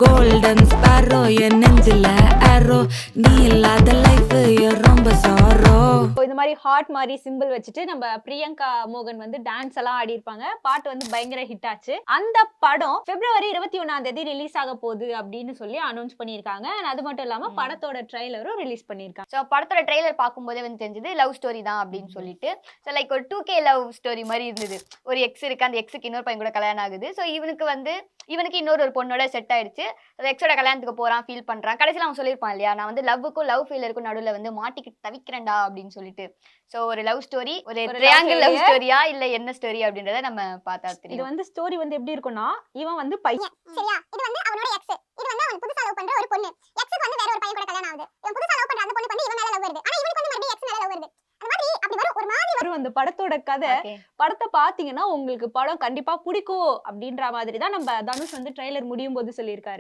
Golden sparrow என் நெஞ்சில ஆரோ நீ இல்லாத லைஃப் ரொம்ப சாரோ. இந்த மாதிரி ஹார்ட் மாதிரி சிம்பிள் வச்சுட்டு நம்ம பிரியங்கா மோகன் வந்து டான்ஸ் எல்லாம் ஆடி இருப்பாங்க. பாட்டு வந்து பயங்கர ஹிட் ஆச்சு. அந்த படம் பிப்ரவரி 21 ரிலீஸ் ஆக போகுது அப்படின்னு சொல்லி அனௌன்ஸ் பண்ணியிருக்காங்க. அது மட்டும் இல்லாம படத்தோட ட்ரெய்லரும் ரிலீஸ் பண்ணியிருக்காங்க. ஸோ படத்தோட ட்ரெய்லர் பார்க்கும்போதே வந்து தெரிஞ்சது லவ் ஸ்டோரி தான் அப்படின்னு சொல்லிட்டு. ஸோ லைக் ஒரு 2K லவ் ஸ்டோரி மாதிரி இருந்தது. ஒரு எக்ஸ் இருக்கு, அந்த எக்ஸுக்கு இன்னொரு பையன் கூட கல்யாணம் ஆகுது. ஸோ இவனுக்கு இன்னொரு பொண்ணோட செட் ஆயிடுச்சு. எக்ஸோட கல்யாணத்துக்கு போறான், ஃபீல் பண்றான். கடைசியில் அவன் சொல்லியிருப்பான் இல்லையா, நான் வந்து லவ்வுக்கும் லவ் ஃபெயிலருக்கும் நடுவில் வந்து மாட்டிக்கிட்டு தவிக்கிறேன்டா அப்படின்னு சொல்லிட்டு. ஸோ ஒரு லவ் ஸ்டோரி, ஒரு ட்ரையாங்கிள் லவ் ஸ்டோரியா இல்ல என்ன ஸ்டோரி அப்படின்றத நம்ம பார்த்தா தெரியும். இது வந்து ஸ்டோரி வந்து எப்படி இருக்கும்னா, இவன் வந்து பையன் சரியா, இது வந்து அவனோட எக்ஸ், இது வந்து அவன் புதுசா லவ் பண்ற ஒரு பொண்ணு. எக்ஸ்க்கு வந்து வேற ஒரு பையன் கூட கல்யாணம் ஆகுது. இவன் புதுசா லவ் பண்ற அந்த பொண்ணுக்கு வந்து இவன் மேல லவ் வருது. ஆனா இவனுக்கு வந்து மறுபடியும் எக்ஸ் மேல லவ் வருது. அந்த மாதிரி அப்படி வரும் ஒரு மாதிரி வரும் அந்த படத்தோட கதை. படத்தை பாத்தீங்கன்னா உங்களுக்கு படம் கண்டிப்பா பிடிக்கும் அப்படின்ற மாதிரி தான் நம்ம தனுஷ் வந்து ட்ரெய்லர் முடியும் போது சொல்லியிருக்காரு.